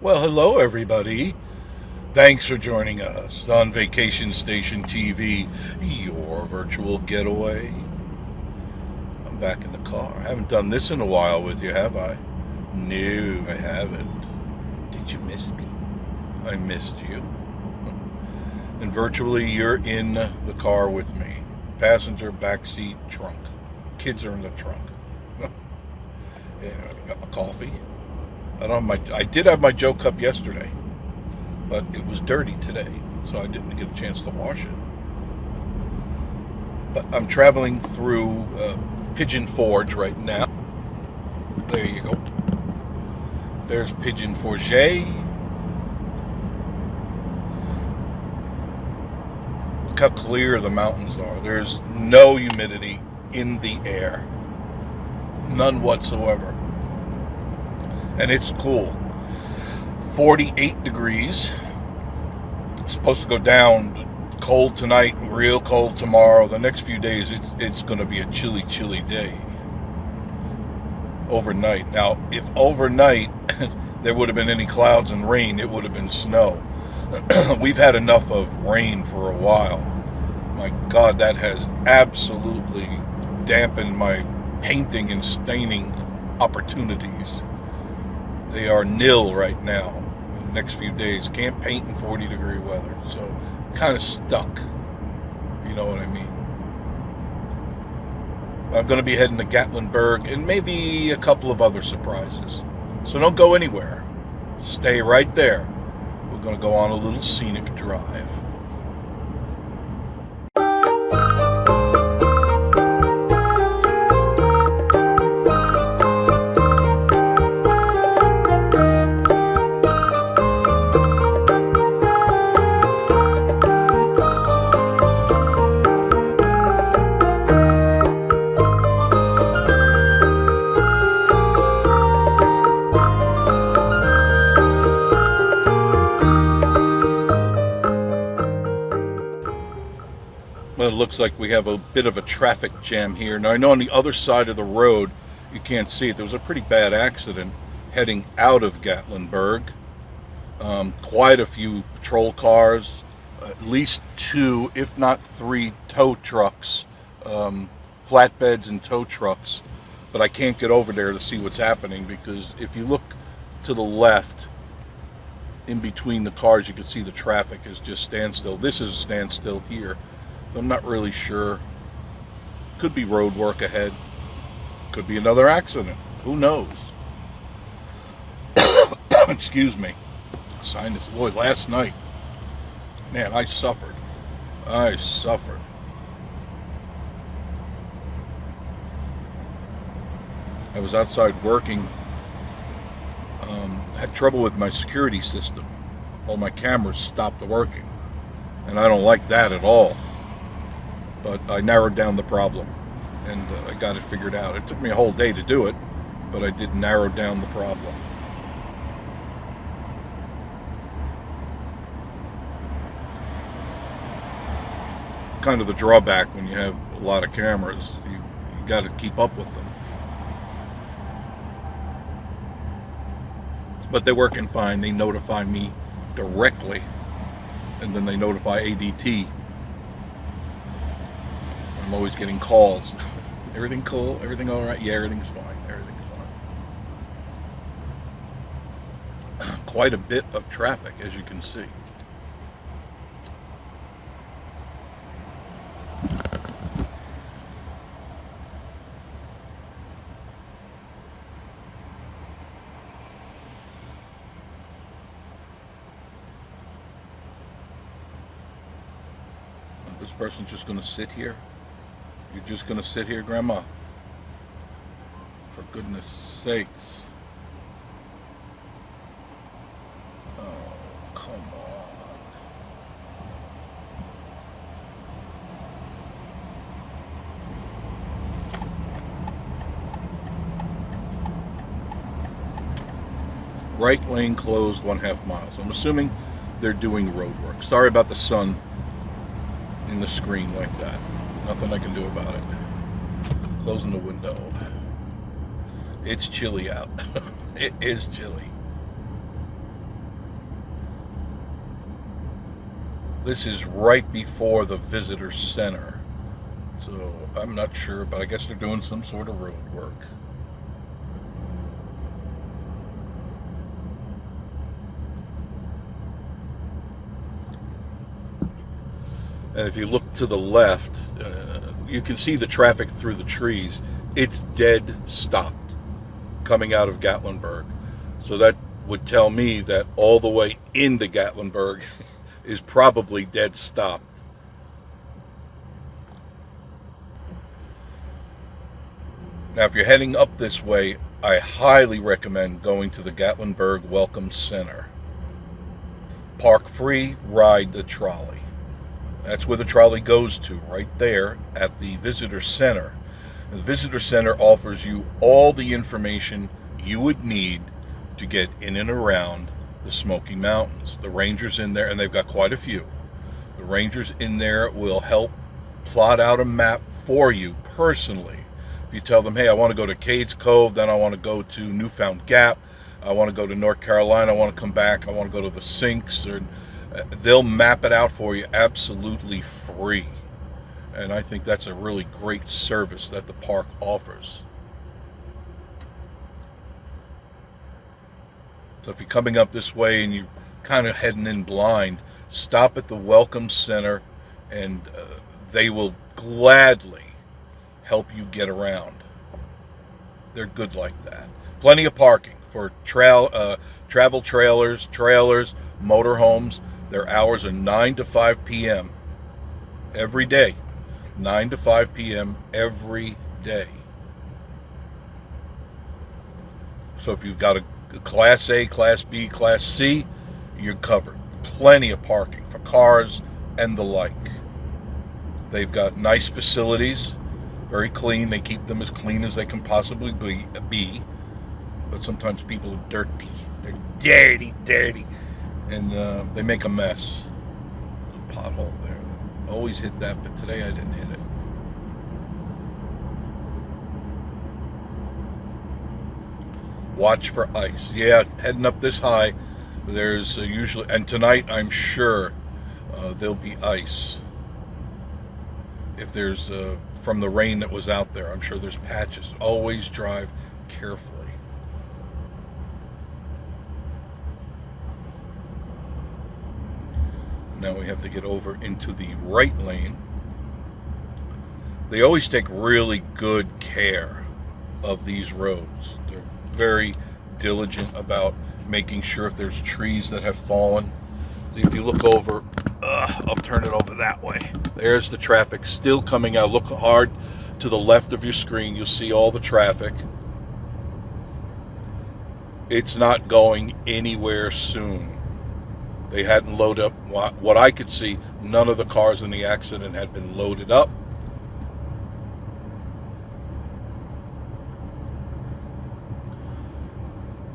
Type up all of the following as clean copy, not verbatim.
Well, hello, everybody. Thanks for joining us on Vacation Station TV, your virtual getaway. I'm back in the car. I haven't done this in a while with you, have I? No, I haven't. Did you miss me? I missed you. And virtually, you're in the car with me. Passenger, backseat, trunk. Kids are in the trunk. And I got my coffee. I did have my Joe cup yesterday, but it was dirty today, so I didn't get a chance to wash it. But I'm traveling through Pigeon Forge right now. There you go. There's Pigeon Forge. Look how clear the mountains are. There's no humidity in the air. None whatsoever. And it's cool. 48 degrees. It's supposed to go down cold tonight, real cold tomorrow. The next few days, it's going to be a chilly, chilly day. Overnight. Now, if overnight there would have been any clouds and rain, it would have been snow. We've had enough of rain for a while. My God, that has absolutely dampened my painting and staining opportunities. They are nil right now. In the next few days, can't paint in 40-degree weather, so kind of stuck, if you know what I mean. I'm going to be heading to Gatlinburg and maybe a couple of other surprises. So don't go anywhere. Stay right there. We're going to go on a little scenic drive. Well, it looks like we have a bit of a traffic jam here. Now, I know on the other side of the road, you can't see it. There was a pretty bad accident heading out of Gatlinburg. Quite a few patrol cars, at least two, if not three, tow trucks, flatbeds and tow trucks. But I can't get over there to see what's happening because if you look to the left, in between the cars, you can see the traffic is just standstill. This is a standstill here. I'm not really sure. Could be road work ahead. Could be another accident. Who knows? Excuse me. Sinus. Boy, last night, man, I suffered. I was outside working. Had trouble with my security system. All my cameras stopped working. And I don't like that at all. But I narrowed down the problem, and I got it figured out. It took me a whole day to do it, but I did narrow down the problem. Kind of the drawback when you have a lot of cameras. You got to keep up with them. But they're working fine. They notify me directly, and then they notify ADT. I'm always getting calls. Everything cool? Everything all right? Yeah, everything's fine. Everything's fine. Quite a bit of traffic, as you can see. This person's just going to sit here. You're just going to sit here, Grandma? For goodness sakes. Oh, come on. Right lane closed 1/2 mile. So I'm assuming they're doing road work. Sorry about the sun in the screen like that. Nothing I can do about it. Closing the window. It's chilly out. It is chilly. This is right before the visitor center. So I'm not sure, but I guess they're doing some sort of road work. And if you look to the left, you can see the traffic through the trees. It's dead stopped coming out of Gatlinburg. So that would tell me that all the way into Gatlinburg is probably dead stopped. Now, if you're heading up this way, I highly recommend going to the Gatlinburg Welcome Center. Park free, ride the trolley. That's where the trolley goes to, right there at the visitor center. The visitor center offers you all the information you would need to get in and around the Smoky Mountains. The rangers in there, and they've got quite a few, the rangers in there will help plot out a map for you personally. If you tell them, hey, I want to go to Cades Cove, then I want to go to Newfound Gap, I want to go to North Carolina, I want to come back, I want to go to the Sinks, or they'll map it out for you absolutely free. And I think that's a really great service that the park offers. So if you're coming up this way and you're kind of heading in blind, stop at the Welcome Center and they will gladly help you get around. They're good like that. Plenty of parking for travel trailers, motorhomes. Their hours are 9 to 5 p.m. every day. 9 to 5 p.m. every day. So if you've got a Class A, Class B, Class C, you're covered. Plenty of parking for cars and the like. They've got nice facilities, very clean. They keep them as clean as they can possibly be. But sometimes people are dirty. They're dirty. And they make a mess. There's a pothole there. Always hit that, but today I didn't hit it. Watch for ice. Yeah, heading up this high, there's usually, and tonight I'm sure there'll be ice. If there's, from the rain that was out there, I'm sure there's patches. Always drive carefully. Now we have to get over into the right lane. They always take really good care of these roads. They're very diligent about making sure if there's trees that have fallen. If you look over, I'll turn it over that way. There's the traffic still coming out. Look hard to the left of your screen. You'll see all the traffic. It's not going anywhere soon. They hadn't loaded up. What I could see, none of the cars in the accident had been loaded up.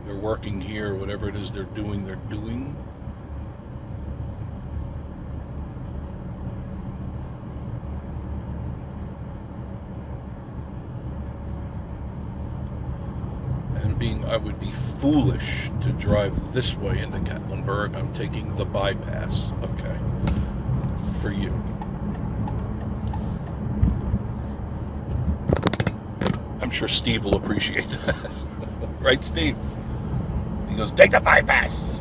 They're working here, whatever it is they're doing, they're doing. I would be foolish to drive this way into Gatlinburg. I'm taking the bypass, okay, for you. I'm sure Steve will appreciate that. Right, Steve? He goes, take the bypass.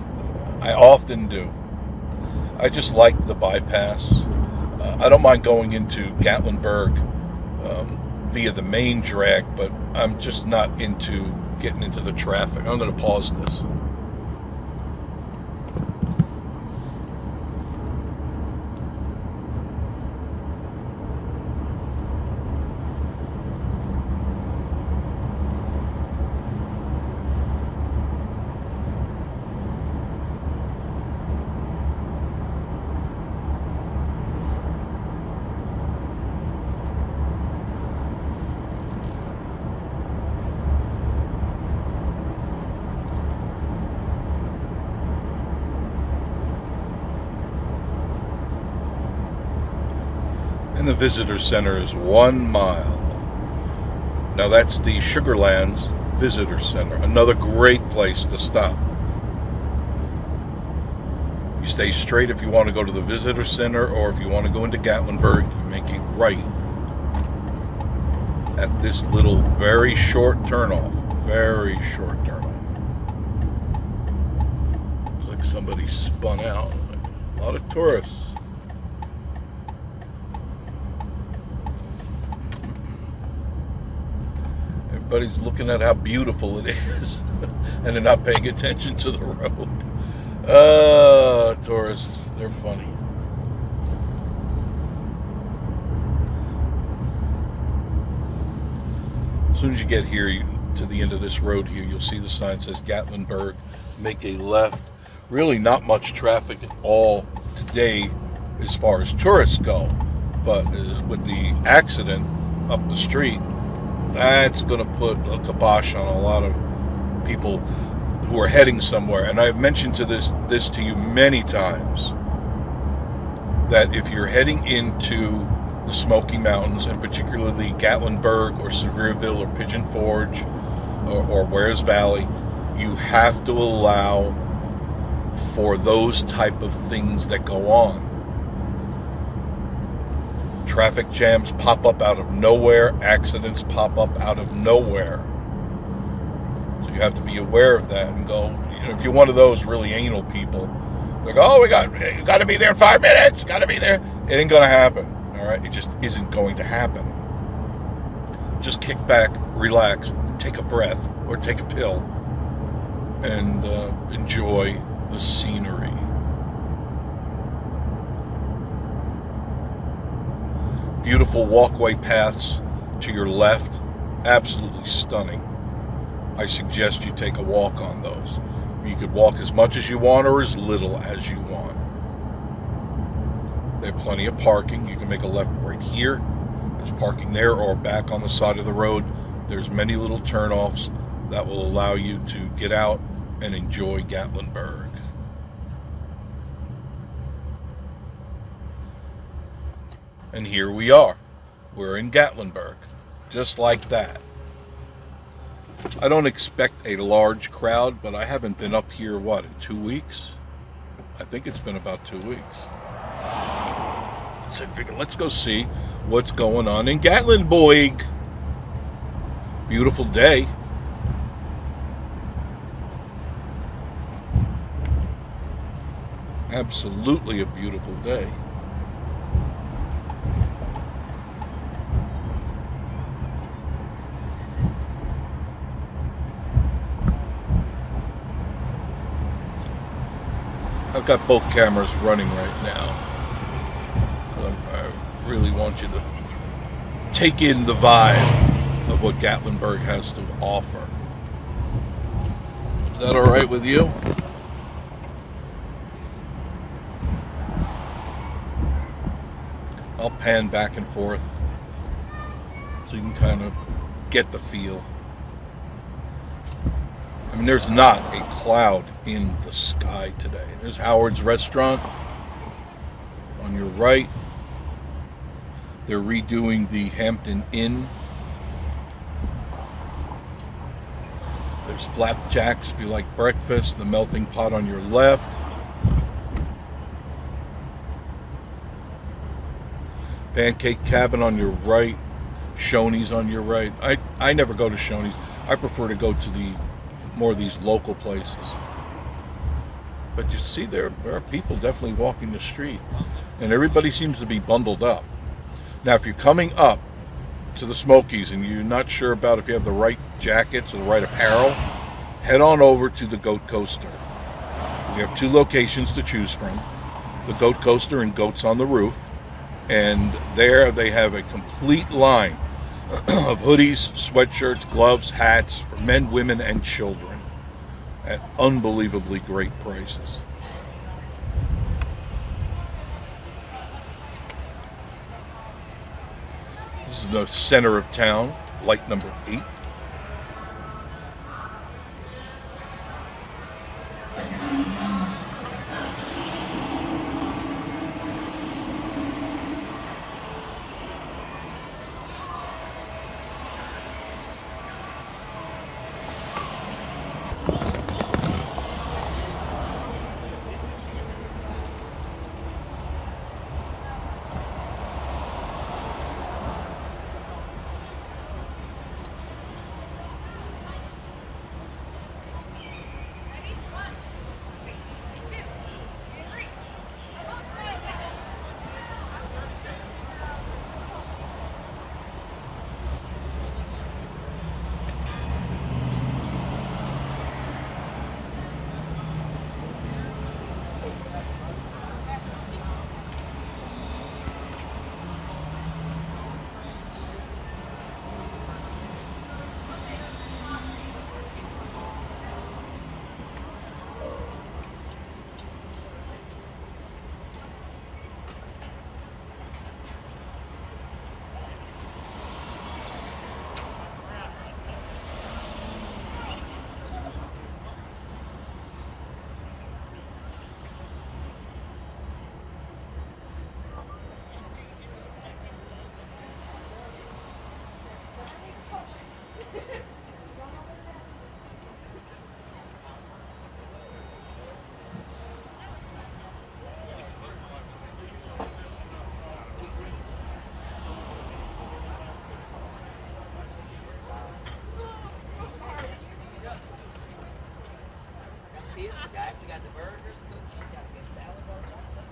I often do. I just like the bypass. I don't mind going into Gatlinburg via the main drag, but I'm just not into getting into the traffic. I'm going to pause this. And the visitor center is 1 mile. Now that's the Sugarlands Visitor Center. Another great place to stop. You stay straight if you want to go to the visitor center, or if you want to go into Gatlinburg, you make a right at this little very short turnoff. Very short turnoff. Looks like somebody spun out. A lot of tourists. Everybody's looking at how beautiful it is, and they're not paying attention to the road. Tourists, they're funny. As soon as you get here to the end of this road here, you'll see the sign that says Gatlinburg, make a left. Really not much traffic at all today as far as tourists go, but with the accident up the street, that's going to put a kibosh on a lot of people who are heading somewhere. And I've mentioned this to you many times, that if you're heading into the Smoky Mountains, and particularly Gatlinburg or Sevierville or Pigeon Forge or Wares Valley, you have to allow for those type of things that go on. Traffic jams pop up out of nowhere. Accidents pop up out of nowhere. So you have to be aware of that and go, if you're one of those really anal people, like, oh, we got to be there in 5 minutes, got to be there. It ain't going to happen, all right? It just isn't going to happen. Just kick back, relax, take a breath, or take a pill, and enjoy the scenery. Beautiful walkway paths to your left, absolutely stunning. I suggest you take a walk on those. You could walk as much as you want or as little as you want. They have plenty of parking. You can make a left right here. There's parking there, or back on the side of the road. There's many little turnoffs that will allow you to get out and enjoy Gatlinburg. And here we are. We're in Gatlinburg. Just like that. I don't expect a large crowd, but I haven't been up here, in 2 weeks? I think it's been about 2 weeks. So I figured, let's go see what's going on in Gatlinburg. Beautiful day. Absolutely a beautiful day. I've got both cameras running right now. I really want you to take in the vibe of what Gatlinburg has to offer. Is that all right with you? I'll pan back and forth so you can kind of get the feel. I mean, there's not a cloud in the sky today. There's Howard's Restaurant on your right. They're redoing the Hampton Inn. There's Flapjacks if you like breakfast. The Melting Pot on your left. Pancake Cabin on your right. Shoney's on your right. I never go to Shoney's. I prefer to go to the more of these local places. But you see, there are people definitely walking the street, and everybody seems to be bundled up. Now, if you're coming up to the Smokies and you're not sure about if you have the right jackets or the right apparel, head on over to the Goat Coaster. We have 2 locations to choose from, the Goat Coaster and Goats on the Roof, and there they have a complete line of hoodies, sweatshirts, gloves, hats for men, women, and children at unbelievably great prices. This is the center of town, light number 8. ideas for guys. We got the burgers, cookies, got a good salad bar, chocolate.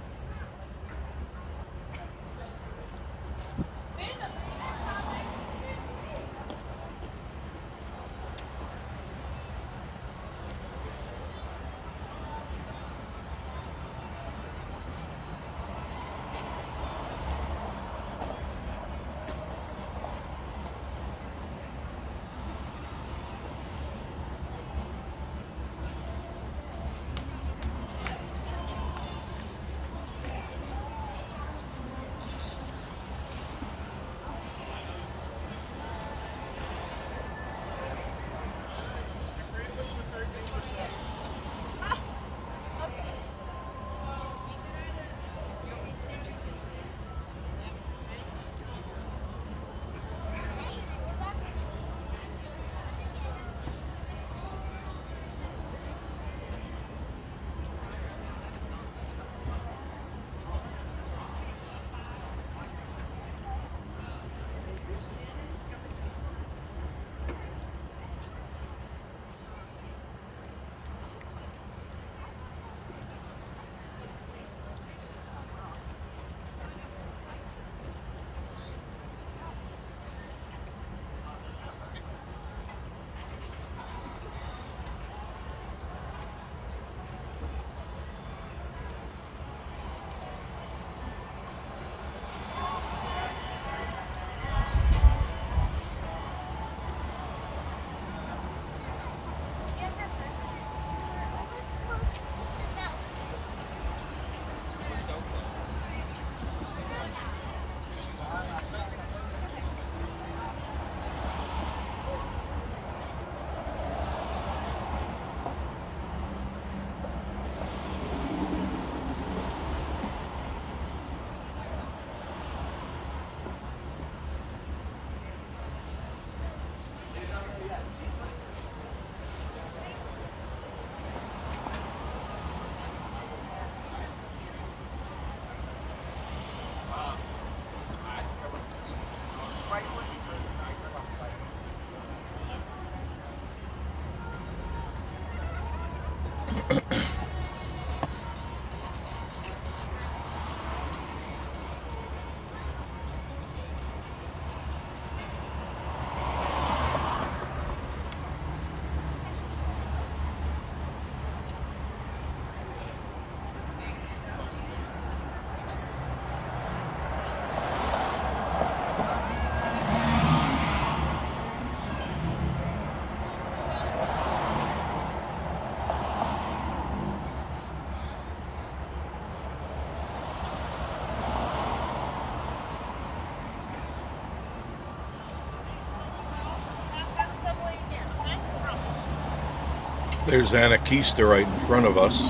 There's Anakista right in front of us.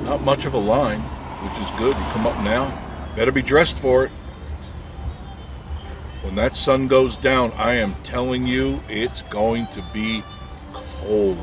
Not much of a line, which is good. You come up now, better be dressed for it. When that sun goes down, I am telling you, it's going to be cold.